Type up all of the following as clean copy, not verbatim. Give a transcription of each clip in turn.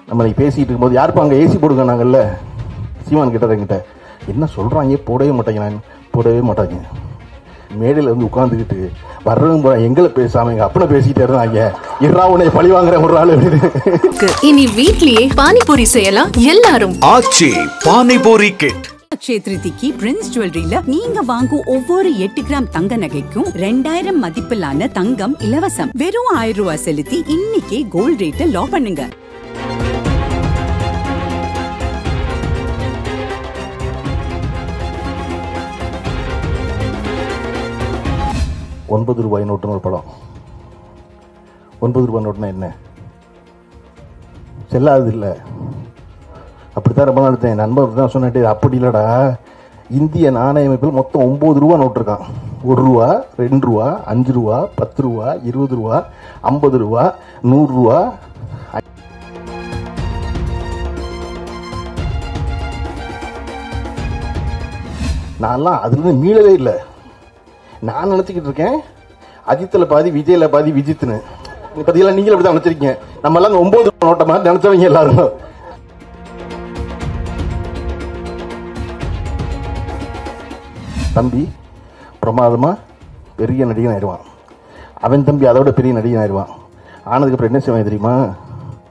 நம்ம பேசிட்டு இருக்கும்போது யாருப்பா அங்கே ஏசி போடுங்க நாங்கள்ல சீமான் கிட்ட என்கிட்ட என்ன சொல்கிறாங்க போடவே மாட்டாங்க. நான் போடவே மாட்டாங்க. மேடையில் வந்து உட்காந்துக்கிட்டு வர்றவங்க போற எங்களை பேசாம எங்க அப்பனை பேசிக்கிட்டே இருந்தாங்க. இரா உன்னை பழி வாங்குற ஒரு ஆள். இனி வீட்லயே பானிபூரி செய்யலாம் எல்லாரும். ஆச்சி பானிபூரி கிட். அக்ஷய திருதிக்கு பிரின்ஸ் ஜுவல்லரியில நீங்க வாங்கும் ஒவ்வொரு 8 கிராம் தங்க நகைக்கும் 2000 மதிப்பிலான தங்கம் இலவசம். வெறும் 1000 ரூபாய் செலுத்தி இன்னைக்கே கோல்ட் ரேட்டை லாக் பண்ணுங்க. ₹9 நோட்டுன்னு ஒரு படம். ₹9 நோட்டுனா என்ன? செல்லாது இல்லை. அப்படித்தான் ரொம்ப நாள் எடுத்தேன். நண்பர் தான் சொன்னேன், அப்படி இல்லைடா, இந்திய நாணய அமைப்பில் மொத்தம் ₹9 நோட்டு இருக்கான். ₹1, ₹2, ₹5, ₹10, ₹20, ₹50, ₹100. நான்லாம் அதுலேருந்து மீளவே இல்லை. நான் நினச்சிக்கிட்டு இருக்கேன் அஜித்தில் பாதி விஜயில் பாதி விஜித்னு. பார்த்தீங்களா, நீங்களும் அப்படி தான் நினச்சிருக்கீங்க. நம்ம எல்லாம் 9 நோட்டை மாதிரி நினச்சவங்க எல்லாரும். தம்பி பிரமாதமாக பெரிய நடிகன் ஆயிடுவான். அவன் தம்பி அதோட பெரிய நடிகன் ஆயிடுவான். ஆனதுக்கப்புறம் என்ன செய்வாங்க தெரியுமா?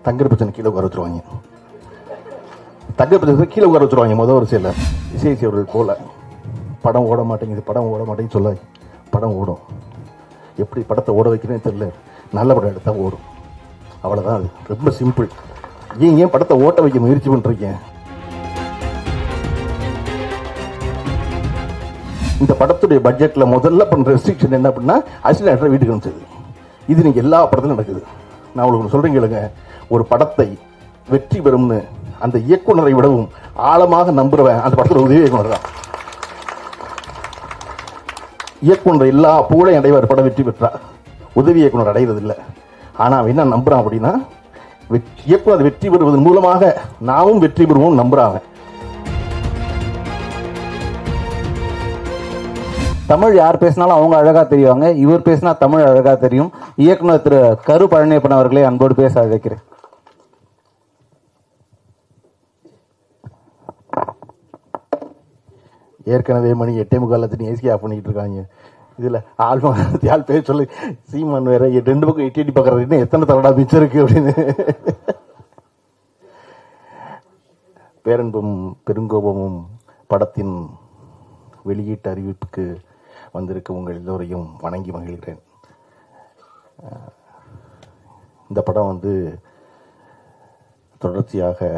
தங்கர் பிரச்சனை கீழே உட்கார வச்சுருவாங்க. தங்கர் பிரச்சனை கீழே உட்கார வச்சுருவாங்க. முதல் வரிசையில் இசை அவர்கள் போல படம் ஓட மாட்டேங்குது சொல்ல படம் ஓடும். எப்படி படத்தை ஓட வைக்கிறேன்னு தெரியல. நல்ல படம் எடுத்தால் ஓடும். அவ்வளோதான். அது ரொம்ப சிம்பிள். ஏன் படத்தை ஓட்ட வைக்க முயற்சி பண்ணிருக்கேன். இந்த படத்துடைய பட்ஜெட்டில் முதல்ல பண்ணுற ரெஸ்ட்ரிக்ஷன் என்ன அப்படின்னா அசிஸ்டன்ட் டைரக்டர் வீட்டுக்கு அனுப்பிச்சது. இது நீங்கள் எல்லா படத்திலும் நடக்குது. நான் உங்களுக்கு சொல்கிறேன் கேளுங்க. ஒரு படத்தை வெற்றி பெறும்னு அந்த இயக்குனரை விடவும் ஆழமாக நம்புறவன் அந்த படத்தில் உதவி இயக்குனர் தான். இயக்குனர் எல்லா புகழையும் அடைவார். படம் வெற்றி பெற்றா உதவி இயக்குனர் அடைவதில்லை. ஆனால் அவன் என்ன நம்புறான் அப்படின்னா, இயக்குனர் வெற்றி பெறுவதன் மூலமாக நாமும் வெற்றி பெறுவோம் நம்புறாங்க. தமிழ் யார் பேசினாலும் அவங்க அழகா தெரிவாங்க. இவர் பேசினா தமிழ் அழகா தெரியும். இயக்குனர் திரு கரு பழனியப்பன் அவர்களை அன்போடு பேச அழைக்கிறேன். ஏற்கனவே மணி 8:45 ஏசி ஆஃப் பண்ணிக்கிட்டு இருக்காங்க. இதில் ஆள் பேர் சொல்லி சீமான் வேற 2 பக்கம் எட்டி பார்க்கறது எத்தனை தரடா மிச்சம் இருக்கு அப்படின்னு. பேரன்பும் பெருங்கோபமும் படத்தின் வெளியீட்டு அறிவிப்புக்கு வந்திருக்க உங்கள் எல்லோரையும் வணங்கி மகிழ்கிறேன். இந்த படம் வந்து தொடர்ச்சியாக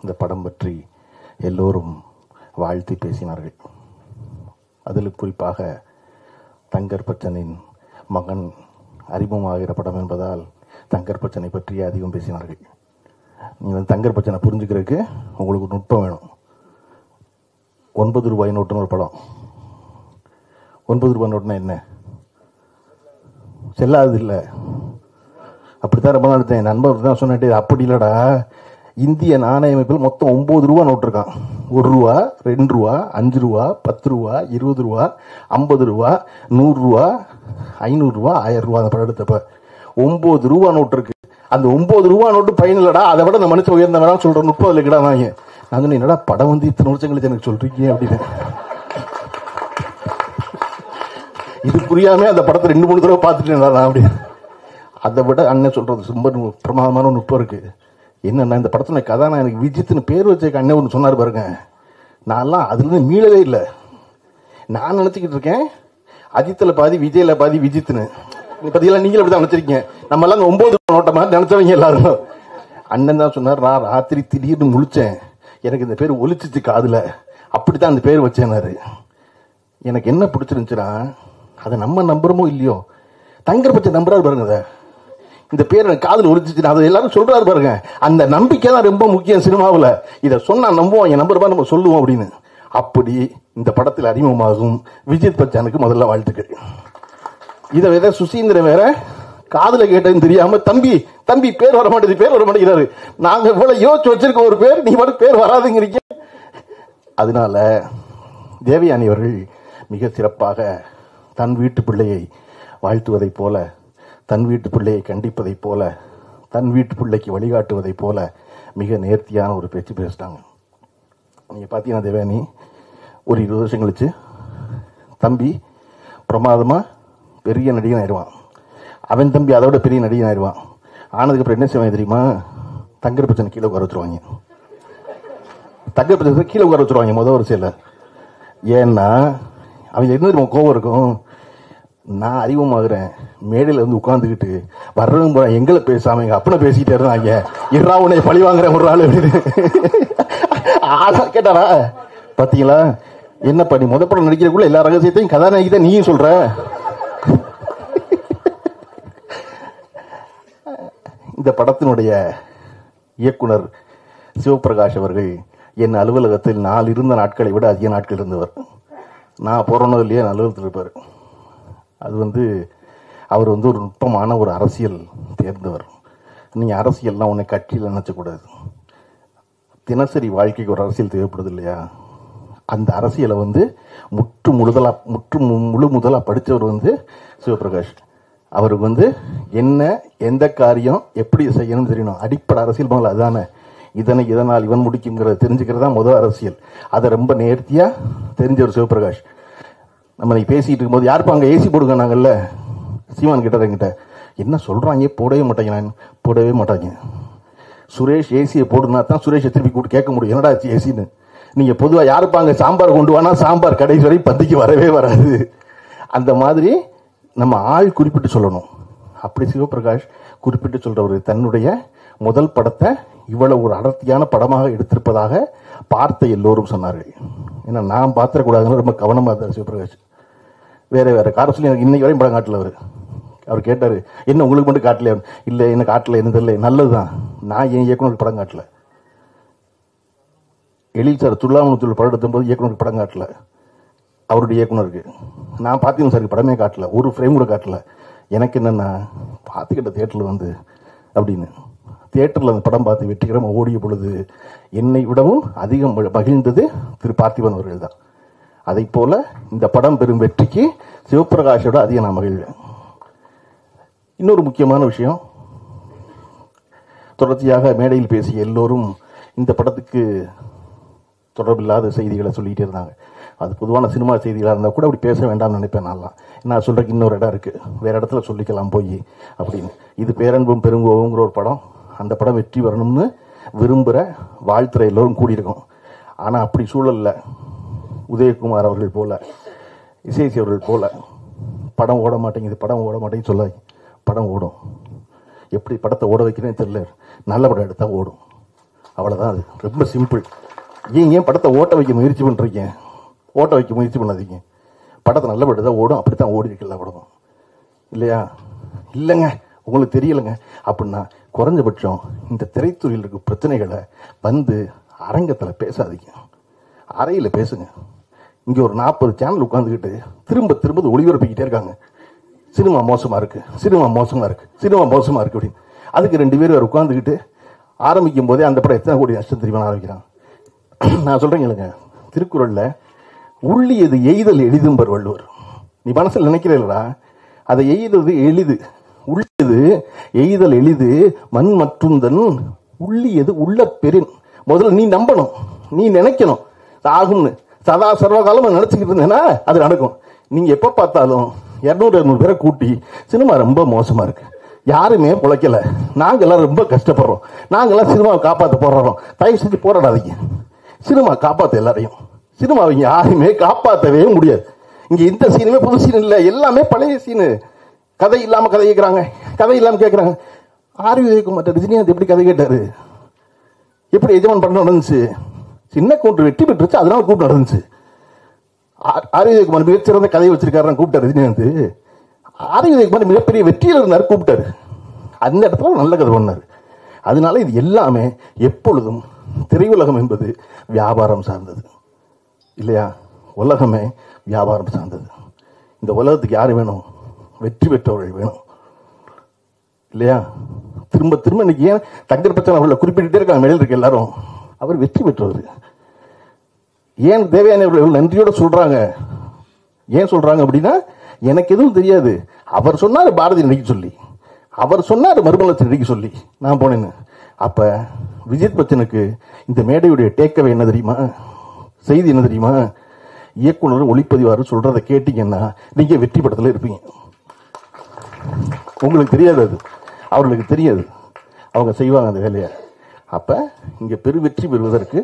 இந்த படம் பற்றி எல்லோரும் வாழ்த்தி பேசினார்கள். அதில் குறிப்பாக தங்கர் பச்சனின் மகன் அறிமுகமாகிற படம் என்பதால் தங்கர் பச்சனை பற்றி அதிகம் பேசினார்கள். நீங்கள் தங்கர் பச்சனை புரிஞ்சுக்கிறதுக்கு உங்களுக்கு நுட்பம் வேணும். ₹9 நோட்டுன்னு ஒரு படம். ₹9 நோட்டுனா என்ன? செல்லாது இல்லை. அப்படித்தான் ரொம்ப நாள் எடுத்தேன். நண்பர் தான் சொன்னேன், அப்படி இல்லைடா, இந்திய நாணய அமைப்பில் மொத்தம் ₹9 நோட்டு இருக்கான். ₹1, ₹2, ₹5, ₹10, ₹20, ₹50, ₹100, ₹500, ₹1000 அந்த படம் எடுத்தப்ப ₹9 நோட்டு இருக்கு. அந்த ₹9 நோட்டு பயன் இல்லடா, அதை விட அந்த மனுஷன் உயர்ந்தவனா சொல்ற நுட்பம் இல்லைக்கடா. நான் சொன்னேன், என்னடா படம் வந்து இத்தனை வருஷம் கழிச்சு எனக்கு சொல்றீங்க அப்படின்னு. இது புரியாம அந்த படத்தை 2-3 தடவை பார்த்துட்டேன் நான் அப்படி. அதை விட அண்ணன் சொல்றது ரொம்ப பிரமாதமான நுட்பம் இருக்கு. என்னன்னா, இந்த படத்துல கதாநாயகனுக்கு விஜித்னு பேர் வச்ச அண்ணன் ஒன்று சொன்னார் பாருங்க. நான்லாம் அதுலேருந்து மீளவே இல்லை. நான் நினச்சிக்கிட்டு இருக்கேன் அஜித்தில் பாதி விஜயில பாதி விஜித்னு. பார்த்தீங்களா, நீங்களும் அப்படி தான் நினச்சிருக்கீங்க. நம்ம எல்லாம் 9 நோட்டை மாதிரி நினச்சவங்க எல்லாரும். அண்ணன் தான் சொன்னார், நான் ராத்திரி திடீர்னு முழிச்சேன், எனக்கு இந்த பேர் ஒலிச்சிச்சு காதில், அப்படித்தான் அந்த பேர் வச்சேனாரு. எனக்கு என்ன பிடிச்சிருந்துச்சுன்னா, அதை நம்ம நம்புறமோ இல்லையோ, தங்கர் பச்சை நம்புறாரு பாருங்க. அதை இந்த பேர் எனக்கு காதில் ஒலிச்சிச்சு, அதை எல்லாரும் சொல்றாரு பாருங்க. அந்த நம்பிக்கை தான் ரொம்ப முக்கியம் சினிமாவில். இதை சொன்னா நம்புவோம், என் நம்பர் நம்ம சொல்லுவோம் அப்படின்னு. அப்படி இந்த படத்தில் அறிமுகமாகும் விஜித் பச்சானுக்கு முதல்ல வாழ்த்துக்கள். இதை வேற சுசீந்திரன் வேற காதுல கேட்டதுன்னு தெரியாம தம்பி தம்பி பேர் வர மாட்டேங்கிறாரு. நாங்க இவ்வளவு யோசிச்சு வச்சிருக்கோம் ஒரு பேர், நீ மட்டும் பேர் வராதுங்கிறீங்க. அதனால தேவயானி அவர்கள் மிக சிறப்பாக தன் வீட்டு பிள்ளையை வாழ்த்துவதைப் போல, தன் வீட்டு பிள்ளையை கண்டிப்பதைப் போல தன் வீட்டு பிள்ளைக்கு வழிகாட்டுவதை போல மிக நேர்த்தியான ஒரு பேச்சு பேசிட்டாங்க. நீங்கள் பார்த்தீங்கன்னா தேவயானி ஒரு 20 வருஷம் கழிச்சு தம்பி பிரமாதமாக பெரிய நடிகன் ஆயிடுவான். அவன் தம்பி அதை விட பெரிய நடிகன் ஆயிடுவான். ஆனதுக்கப்புறம் என்ன செய்வாங்க தெரியுமா? தங்கர் பிரச்சனை கீழே உட்கார வச்சுருவாங்க. தங்கர் பிரச்சனை கீழே உட்கார வச்சுருவாங்க முதல் வரிசையில். ஏன்னா அவங்க என்ன தெரியுமா கோவம் இருக்கும்? நான் அறிமுகமாகறேன், மேடையில் வந்து உட்காந்துக்கிட்டு வர்றவங்க போற எங்களை பேசாம எங்க அப்பனை பேசிக்கிட்டே இருந்தாங்க, இரா உன்னை பழி வாங்குறேன் ஒரு ஆள் ஆளா கேட்டாரா? பாத்தீங்களா என்னப்பா நீ முத படம் நடிக்கிறதுக்குள்ள எல்லா ரகசியத்தையும் கதாநாயகி தான் நீயும் சொல்ற. இந்த படத்தினுடைய இயக்குனர் சிவபிரகாஷ் அவர்கள் என் அலுவலகத்தில் நான் இருந்த நாட்களை விட அதிக நாட்கள் இருந்தவர். நான் போறனோ இல்லையா அலுவலகத்தில் இருப்பார். அது அவர் ஒரு நுட்பமான ஒரு அரசியல் தேர்ந்தவர். நீங்கள் அரசியல்லாம் உன்னை கட்சியில் நினச்சக்கூடாது. தினசரி வாழ்க்கைக்கு ஒரு அரசியல் தேவைப்படுது இல்லையா? அந்த அரசியலை முழு முதலாக படித்தவர் சிவபிரகாஷ். அவருக்கு என்ன எந்த காரியம் எப்படி செய்யணும்னு தெரியணும். அடிப்படை அரசியல் முதல்ல அதுதானே. இதனால் இவன் முடிக்குங்கிறத தெரிஞ்சுக்கிறதா முதல் அரசியல். அதை ரொம்ப நேர்த்தியாக தெரிஞ்சவர் சிவபிரகாஷ். நம்ம நீ பேசிட்டு இருக்கும்போது யாருப்பா அங்கே ஏசி போடுங்க நாங்கள்ல சீமான் கிட்ட என்கிட்ட என்ன சொல்கிறாங்க, போடவே மாட்டாங்க. நான் போடவே மாட்டாங்க. சுரேஷ் ஏசியை போடுனா தான் சுரேஷை திருப்பி கூட்டு கேட்க முடியும், என்னடா ஏசின்னு. நீங்கள் பொதுவாக யாருப்பா அங்கே சாம்பார் கொண்டு வானா சாம்பார் கடைசி வரை பந்திக்கு வரவே வராது. அந்த மாதிரி நம்ம ஆள் குறிப்பிட்டு சொல்லணும். அப்படி சிவபிரகாஷ் குறிப்பிட்டு சொல்கிறவர் தன்னுடைய முதல் படத்தை இவ்வளவு ஒரு அடர்த்தியான படமாக எடுத்திருப்பதாக பார்த்த எல்லோரும் சொன்னார்கள். ஏன்னா நான் பார்த்துடக்கூடாதுன்னு ரொம்ப கவனமாக இருந்தார் சிவபிரகாஷ். வேற காரை சொல்லி எனக்கு இன்னைக்கு வரையும் படம் காட்டல. அவர் கேட்டார் என்ன உங்களுக்கு மட்டும் காட்டல? இல்லை என்ன காட்டல, என்ன தெரியல. நல்லதுதான், நான் என் இயக்குனருக்கு படம் காட்டல. எழில் சார் துல்லாமுத்தூர் படம் எடுத்தும்போது இயக்குனருக்கு படம் காட்டல, அவருடைய இயக்குனருக்கு. நான் பார்த்திபன் சாருக்கு படமே காட்டல, ஒரு ஃப்ரேம் கூட காட்டல. எனக்கு என்னென்னா பார்த்துக்கிட்ட தியேட்டரில் அப்படின்னு தியேட்டரில் அந்த படம் பார்த்து வெற்றிகரமாக ஓடிய பொழுது என்னை விடவும் அதிகம் மகிழ்ந்தது திரு பார்த்திபன் அவர்கள் தான். அதை போல இந்த படம் பெறும் வெற்றிக்கு சிவபிரகாஷோட அதிகம் நான் மகிழ்வேன். இன்னொரு முக்கியமான விஷயம், தொடர்ச்சியாக மேடையில் பேசிய எல்லோரும் இந்த படத்துக்கு தொடர்பில்லாத செய்திகளை சொல்லிகிட்டே இருந்தாங்க. அது பொதுவான சினிமா செய்திகளாக இருந்தால் கூட அப்படி பேச வேண்டாம்னு நினைப்பேன். நான் சொல்கிறதுக்கு இன்னொரு இடம் இருக்குது, வேறு இடத்துல சொல்லிக்கலாம் போய் அப்படின்னு. இது பேரன்பும் பெருங்கோவுங்கிற ஒரு படம். அந்த படம் வெற்றி வரணும்னு விரும்புகிற வாழ்த்துறை எல்லோரும் கூடியிருக்கோம். ஆனால் அப்படி சூழலில் உதயகுமார் அவர்கள் போல, இசை அவர்கள் போல படம் ஓட மாட்டேங்குது சொல்லாது. படம் ஓடும். எப்படி படத்தை ஓட வைக்கிறேன்னு தெரியல, நல்ல படம் எடுத்தால் ஓடும், அவ்வளோதான். அது ரொம்ப சிம்பிள். ஏன் படத்தை ஓட்ட வைக்க முயற்சி பண்ணுறீங்க? ஓட்ட வைக்க முயற்சி பண்ணாதீங்க. படத்தை நல்ல படம் தான் ஓடும். அப்படித்தான் ஓடி இருக்குல்ல படம், இல்லையா? இல்லைங்க உங்களுக்கு தெரியலைங்க அப்படின்னா குறைஞ்சபட்சம் இந்த திரைத்துறையில் இருக்க பிரச்சனைகளை அரங்கத்தில் பேசாதீங்க, அறையில் பேசுங்க. இங்கே ஒரு 40 சேனல் உட்காந்துக்கிட்டு திரும்ப ஒளிபரப்பிக்கிட்டே இருக்காங்க. சினிமா மோசமாக இருக்குது அப்படின்னு. அதுக்கு 2 பேர் உட்காந்துக்கிட்டு ஆரம்பிக்கும் போதே அந்த படம் எத்தனை கோடி நஷ்டம் தெரியுமா ஆரம்பிக்கிறான். நான் சொல்கிறேங்க இல்லைங்க, திருக்குறளில் உள்ளியது எய்தல் எளிதும்பர் வள்ளுவர். நீ மனசில் நினைக்கிறீங்களா? அதை எய்தது எளிது, உள்ளியது எய்தல் எளிது, மண் மற்றும் தன் உள்ளியது உள்ள பெரின். முதல்ல நீ நம்பணும், நீ நினைக்கணும் ஆகும்னு. சதா சர்வகாலம் நினைச்சுக்கிட்டு இருந்தேன்னா அது நடக்கும். நீங்க எப்ப பார்த்தாலும் 200-200 பேரை கூட்டி சினிமா ரொம்ப மோசமா இருக்கு, யாருமே பிழைக்கல, நாங்கெல்லாம் ரொம்ப கஷ்டப்படுறோம், நாங்கெல்லாம் சினிமாவை காப்பாற்ற போராடுறோம். தயவு செஞ்சு போராடாதீங்க, சினிமா காப்பாற்ற எல்லாரையும். சினிமாவை யாருமே காப்பாற்றவே முடியாது. இங்க இந்த சீனுமே புது சீன் இல்லை, எல்லாமே பழைய சீனு. கதை இல்லாம கதை கேட்கறாங்க, கதை இல்லாம கேட்கறாங்க. ஆர்விக்குமார் ரஜினிகாந்த் எப்படி கதை கேட்டாரு? எப்படி எஜமான் படம் நடந்துச்சு? சின்ன கூட்டு வெற்றி பெற்றுச்சு, அதனால கூட்டு நடந்துச்சு. ஆர்விக்குமார் மிகச்சிறந்த கதையை வச்சிருக்காரு கூப்பிட்டாரு ரஜினிகாந்த். ஆர்விக்குமார் மிகப்பெரிய வெற்றியில் இருந்தார், கூப்பிட்டாரு. அந்த இடத்துல நல்ல கதை பண்ணாரு. அதனால இது எல்லாமே எப்பொழுதும் திரையுலகம் என்பது வியாபாரம் சார்ந்தது இல்லையா? உலகமே வியாபாரம் சார்ந்தது. இந்த உலகத்துக்கு யாரு வேணும்? வெற்றி பெற்றவர்கள் வேணும் இல்லையா? திரும்ப இன்னைக்கு ஏன் தங்கர் பச்சன் அவர்களை குறிப்பிட்டுட்டே இருக்காங்க மேல இருக்க எல்லாரும்? அவர் வெற்றி பெற்றவர். ஏன் தேவயானி அவர்கள் நன்றியோட சொல்றாங்க? ஏன் சொல்றாங்க அப்படின்னா, எனக்கு எதுவும் தெரியாது, அவர் சொன்னார் பாரதி நடிக்க சொல்லி, அவர் சொன்னார் மறுமலர்ச்சி நடிக்க சொல்லி நான் போனேன்னு. அப்ப விஜித் பச்சனுக்கு இந்த மேடையுடைய டேக்கவே என்ன தெரியுமா, செய்தி என்ன தெரியுமா, இயக்குனர் ஒளிப்பதிவாளர் சொல்றதை கேட்டீங்கன்னா நீங்க வெற்றி படத்துல இருப்பீங்க. உங்களுக்கு தெரியாது, அது அவர்களுக்கு தெரியாது, அவங்க செய்வாங்க அந்த வேலையை. அப்ப இங்க பெரு வெற்றி பெறுவதற்கு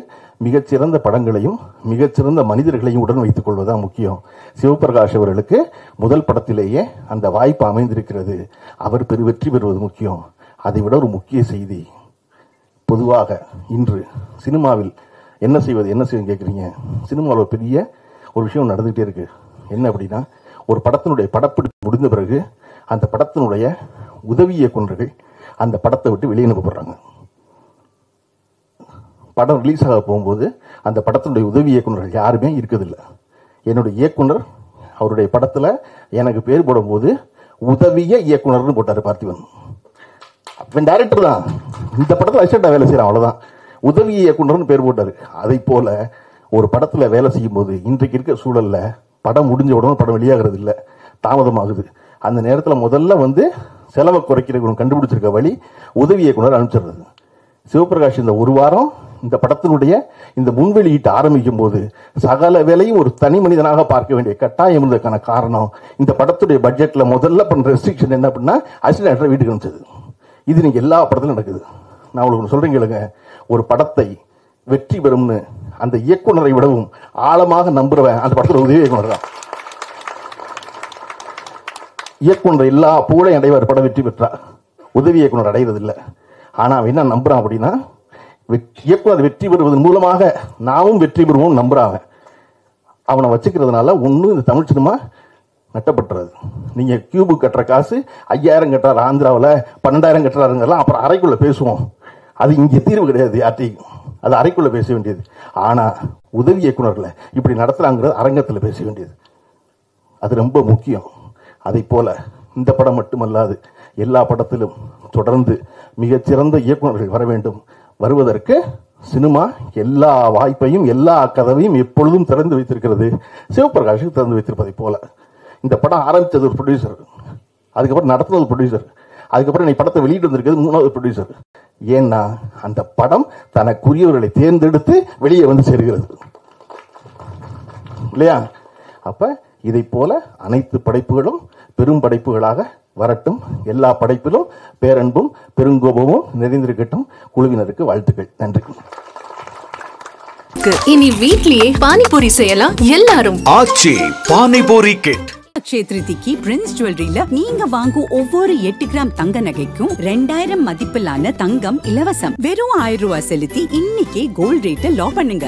மிகச்சிறந்த படங்களையும் மிகச்சிறந்த மனிதர்களையும் உடன் வைத்துக் கொள்வதுதான் முக்கியம். சிவபிரகாஷ் அவர்களுக்கு முதல் படத்திலேயே அந்த வாய்ப்பு அமைந்திருக்கிறது. அவர் பெரு வெற்றி பெறுவது முக்கியம். அதை விட ஒரு முக்கிய செய்தி, பொதுவாக இன்று சினிமாவில் என்ன செய்வது கேட்குறீங்க. சினிமாவில் ஒரு பெரிய ஒரு விஷயம் நடந்துகிட்டே இருக்கு. என்ன அப்படின்னா, ஒரு படத்தினுடைய படப்பிடிப்பு முடிந்த பிறகு அந்த படத்தினுடைய உதவி இயக்குநர்கள் அந்த படத்தை விட்டு வெளியே அனுப்பப்படுறாங்க. படம் ரிலீஸ் ஆக போகும்போது அந்த படத்தினுடைய உதவி இயக்குநர்கள் யாருமே இருக்குதில்லை. என்னுடைய இயக்குனர் அவருடைய படத்தில் எனக்கு பேர் போடும்போது உதவிய இயக்குனர்னு போட்டார் பார்த்திபன். அவன் டைரக்டர் தான், இந்த படத்தில் அசிஸ்டண்டா வேலை செய்யறான், அவ்வளவுதான். உதவி இயக்குனர்னு பேர் போட்டாரு. அதை போல ஒரு படத்துல வேலை செய்யும் போது இன்றைக்கு இருக்க சூழல்ல படம் முடிஞ்ச உடனே படம் வெளியாகிறது இல்லை, தாமதமாகுது. அந்த நேரத்தில் முதல்ல செலவை குறைக்கிறவங்க கண்டுபிடிச்சிருக்க வழி உதவி இயக்குனர் அனுப்பிச்சிடுறது. சிவபிரகாஷ் இந்த ஒரு வாரம் இந்த படத்தினுடைய இந்த முன்வெளியிட்டு ஆரம்பிக்கும் போது சகல வேலையும் ஒரு தனி மனிதனாக பார்க்க வேண்டிய கட்டாயம் இருந்ததுக்கான காரணம், இந்த படத்துடைய பட்ஜெட்ல முதல்ல பண்ண ரெஸ்ட்ரிக்ஷன் என்ன பண்ணா அசிஸ்டன்ட் வீட்டுக்கு அனுப்பிச்சது. இது நீங்க எல்லா படத்திலும் நடக்குது. நான் உங்களுக்கு சொல்றேன் கேளுங்க, ஒரு படத்தை வெற்றி பெறும்னு அந்த இயக்குனரை விடவும் ஆழமாக நம்புறவன் அந்த படத்துல உதவி இயக்குனர் தான். இயக்குனர் எல்லா புகழையும் அடைவார், படம் வெற்றி பெற்றா. உதவி இயக்குனர் அடைவது இல்லை. ஆனா அவன் என்ன நம்புறான் அப்படின்னா, இயக்குனர் வெற்றி பெறுவதன் மூலமாக நாமும் வெற்றி பெறுவோம் நம்புறாங்க. அவனை வச்சுக்கிறதுனால ஒன்னும் இந்த தமிழ் சினிமா நட்டப்பட்டுறது. நீங்க கியூபு கட்டுற காசு 5000 கட்டுறாரு ஆந்திராவில், 12000 கட்டுறாருங்கெல்லாம் அப்புறம் அறைக்குள்ள பேசுவோம். அது இங்கே தீர்வு கிடையாது யார்ட்டையும், அது அறைக்குள்ள பேச வேண்டியது. ஆனா உதவி இயக்குனர்களை இப்படி நடத்துறாங்கிறது அரங்கத்தில் பேச வேண்டியது. அது ரொம்ப முக்கியம். அதை போல இந்த படம் மட்டுமல்லாது எல்லா படத்திலும் தொடர்ந்து மிகச்சிறந்த இயக்குனர்கள் வர வேண்டும். வருவதற்கு சினிமா எல்லா வாய்ப்பையும் எல்லா கதவையும் எப்பொழுதும் திறந்து வைத்திருக்கிறது. சிவபிரகாஷுக்கு திறந்து வைத்திருப்பதை போல இந்த படம் ஆரம்பித்தது ஒரு ப்ரொடியூசர், அதுக்கப்புறம் நடத்துனது ப்ரொடியூசர், அதுக்கப்புறம் நீ படத்தை வெளியிட்டு வந்திருக்கிறது 3வது ப்ரொடியூசர். ஏன்னா அந்த படம் தனக்குரியவர்களை தேர்ந்தெடுத்து வெளியே வந்து சேர்கிறது இல்லையா? அப்ப இதை போல அனைத்து படைப்புகளும் பெரும் படைப்புகளாக வரட்டும். எல்லா படைப்பிலும் பேரன்பும் பெருங்கோபமும் நிறைந்திருக்கட்டும். குழுவினருக்கு வாழ்த்துக்கள். நன்றி. இனி வீட்லயே பானிபூரி செய்யலாம் எல்லாரும். ஆச்சி பானிபூரி கிட். அக்ஷய திருதிக்கு பிரின்ஸ் ஜுவல்லரியில நீங்க வாங்கும் ஒவ்வொரு 8 கிராம் தங்க நகைக்கும் 2000 மதிப்பிலான தங்கம் இலவசம். வெறும் 1000 ரூபாய் செலுத்தி இன்னைக்கே கோல்ட் ரேட்டை லாக் பண்ணுங்க.